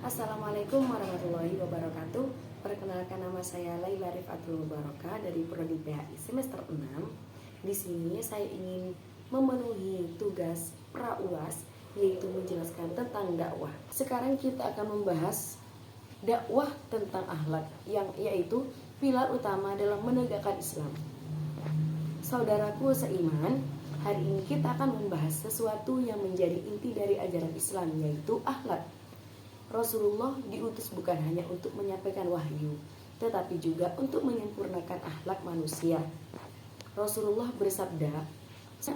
Assalamualaikum warahmatullahi wabarakatuh. Perkenalkan, nama saya Laila Rifatul Mubarokah dari Prodi PHI semester 6. Di sini saya ingin memenuhi tugas pra-UAS, yaitu menjelaskan tentang dakwah. Sekarang kita akan membahas dakwah tentang akhlak, yang yaitu pilar utama dalam menegakkan Islam. Saudaraku seiman, hari ini kita akan membahas sesuatu yang menjadi inti dari ajaran Islam, yaitu akhlak. Rasulullah diutus bukan hanya untuk menyampaikan wahyu, tetapi juga untuk menyempurnakan akhlak manusia. Rasulullah bersabda,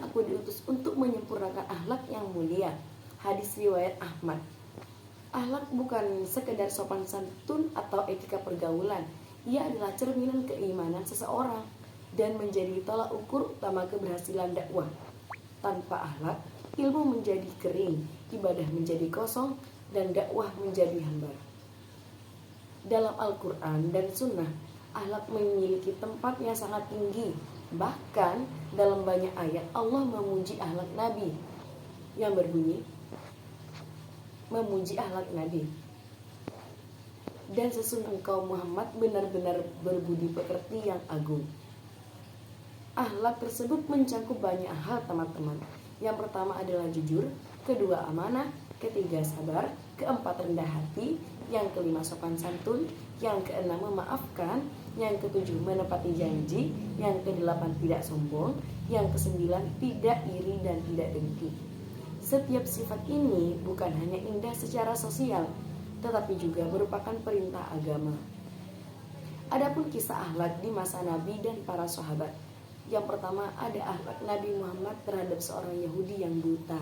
"Aku diutus untuk menyempurnakan akhlak yang mulia." Hadis riwayat Ahmad. Akhlak bukan sekedar sopan santun atau etika pergaulan. Ia adalah cerminan keimanan seseorang dan menjadi tolak ukur utama keberhasilan dakwah. Tanpa akhlak, ilmu menjadi kering, ibadah menjadi kosong, dan dakwah menjadi hambar. Dalam Al-Quran dan Sunnah, akhlak memiliki tempat yang sangat tinggi. Bahkan dalam banyak ayat Allah memuji akhlak Nabi, yang berbunyi, memuji akhlak Nabi. Dan sesungguhnya engkau Muhammad benar-benar berbudi pekerti yang agung. Akhlak tersebut mencakup banyak hal, teman-teman. Yang pertama adalah jujur, kedua amanah, ketiga sabar, keempat rendah hati, yang kelima sopan santun, yang keenam memaafkan, yang ketujuh menepati janji, yang kedelapan tidak sombong, yang kesembilan tidak iri dan tidak dengki. Setiap sifat ini bukan hanya indah secara sosial, tetapi juga merupakan perintah agama. Adapun kisah akhlak di masa Nabi dan para sahabat. Yang pertama ada akhlak Nabi Muhammad terhadap seorang Yahudi yang buta.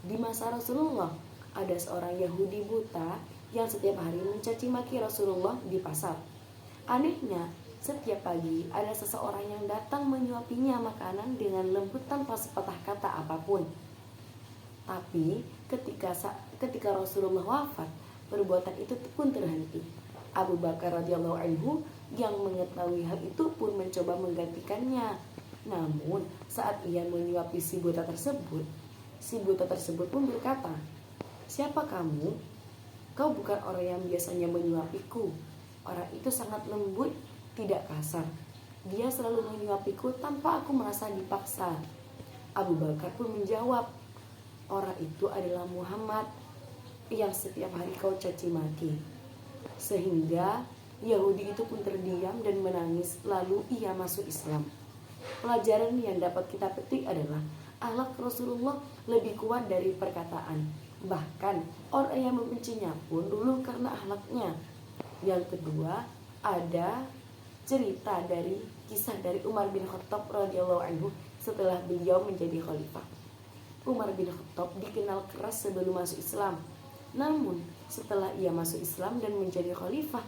Di masa Rasulullah, ada seorang Yahudi buta yang setiap hari mencaci maki Rasulullah di pasar. Anehnya, setiap pagi ada seseorang yang datang menyuapinya makanan dengan lembut tanpa sepatah kata apapun. Tapi ketika Rasulullah wafat, perbuatan itu pun terhenti. Abu Bakar radhiyallahu anhu yang mengetahui hal itu pun mencoba menggantikannya. Namun, saat ia menyuapi si buta tersebut pun berkata, "Siapa kamu? Kau bukan orang yang biasanya menyuapiku." Orang itu sangat lembut, tidak kasar. Dia selalu menyuapiku tanpa aku merasa dipaksa. Abu Bakar pun menjawab, "Orang itu adalah Muhammad yang setiap hari kau caci maki." Sehingga Yahudi itu pun terdiam dan menangis, lalu ia masuk Islam. Pelajaran yang dapat kita petik adalah akhlak Rasulullah lebih kuat dari perkataan. Bahkan orang yang membencinya pun dulu karena akhlaknya. Yang kedua, ada kisah dari Umar bin Khattab radhiyallahu anhu setelah beliau menjadi khalifah. Umar bin Khattab dikenal keras sebelum masuk Islam. Namun setelah ia masuk Islam dan menjadi khalifah,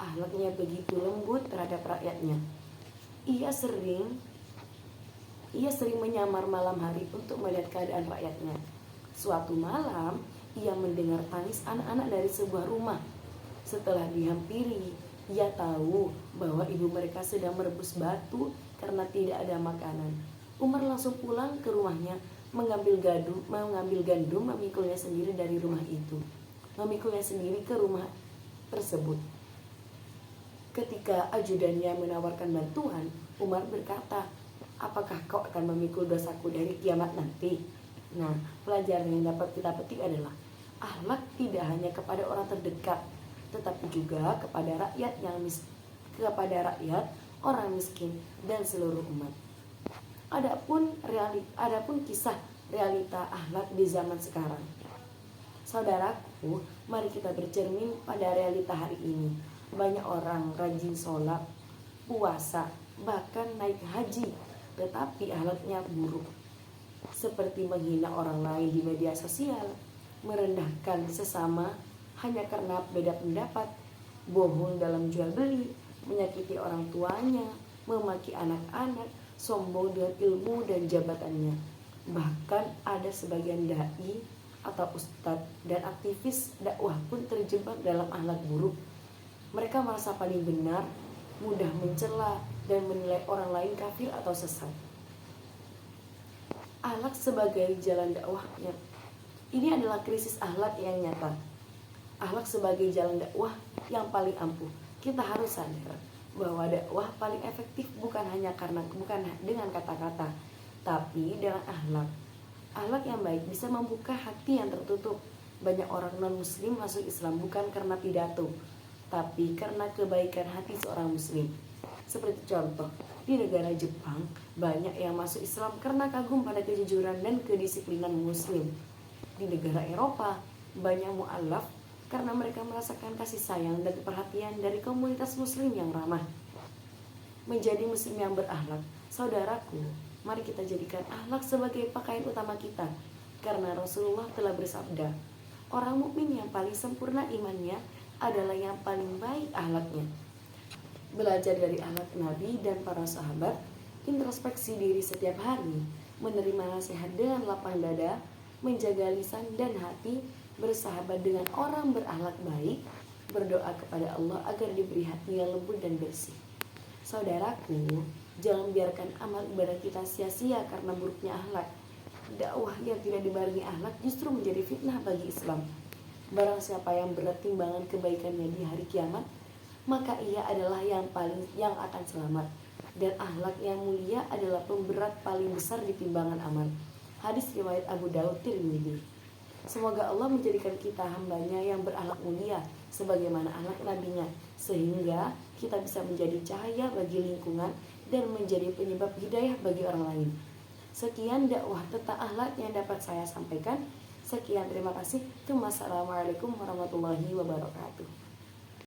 akhlaknya begitu lembut terhadap rakyatnya. Ia sering menyamar malam hari untuk melihat keadaan rakyatnya. Suatu malam, ia mendengar tangis anak-anak dari sebuah rumah. Setelah dihampiri, ia tahu bahwa ibu mereka sedang merebus batu karena tidak ada makanan. Umar langsung pulang ke rumahnya, mengambil gandum, memikulnya sendiri ke rumah tersebut. Ketika ajudannya menawarkan bantuan, Umar berkata, "Apakah kau akan memikul dosaku dari kiamat nanti?" Nah, pelajaran yang dapat kita petik adalah akhlak tidak hanya kepada orang terdekat, tetapi juga kepada rakyat, orang miskin, dan seluruh umat. Adapun kisah realita akhlak di zaman sekarang. Saudaraku, mari kita bercermin pada realita hari ini. Banyak orang rajin sholat, puasa, bahkan naik haji, tetapi akhlaknya buruk. Seperti menghina orang lain di media sosial, merendahkan sesama hanya karena beda pendapat, bohong dalam jual beli, menyakiti orang tuanya, memaki anak-anak, sombong dengan ilmu dan jabatannya. Bahkan ada sebagian dai atau ustadz dan aktivis dakwah pun terjebak dalam akhlak buruk. Mereka merasa paling benar, mudah mencela dan menilai orang lain kafir atau sesat. Akhlak sebagai jalan dakwahnya. Ini adalah krisis akhlak yang nyata. akhlak sebagai jalan dakwah yang paling ampuh. Kita harus sadar bahwa dakwah paling efektif bukan dengan kata-kata, tapi dengan akhlak. Akhlak yang baik bisa membuka hati yang tertutup. Banyak orang non-muslim masuk Islam bukan karena pidato, tapi karena kebaikan hati seorang muslim. Seperti contoh, di negara Jepang, banyak yang masuk Islam karena kagum pada kejujuran dan kedisiplinan muslim. Di negara Eropa, banyak mu'alaf karena mereka merasakan kasih sayang dan perhatian dari komunitas muslim yang ramah. Menjadi muslim yang berakhlak, saudaraku, mari kita jadikan akhlak sebagai pakaian utama kita, karena Rasulullah telah bersabda, orang mukmin yang paling sempurna imannya adalah yang paling baik akhlaknya. Belajar dari akhlak Nabi dan para sahabat, introspeksi diri setiap hari, menerima nasihat dengan lapang dada, menjaga lisan dan hati, bersahabat dengan orang berakhlak baik, berdoa kepada Allah agar diberi hati yang lembut dan bersih. Saudaraku, jangan biarkan amal ibadah kita sia-sia karena buruknya akhlak. Dakwah yang tidak dibarengi akhlak justru menjadi fitnah bagi Islam. Barang siapa yang berat timbangan kebaikannya di hari kiamat, maka ia adalah yang akan selamat. Dan akhlak yang mulia adalah pemberat paling besar di timbangan amal. Hadis riwayat Abu Daud Tirmidzi. Semoga Allah menjadikan kita hambanya yang berakhlak mulia sebagaimana akhlak nabinya, sehingga kita bisa menjadi cahaya bagi lingkungan dan menjadi penyebab hidayah bagi orang lain. Sekian dakwah tentang akhlak yang dapat saya sampaikan. Sekian, terima kasih. Wassalamualaikum warahmatullahi wabarakatuh.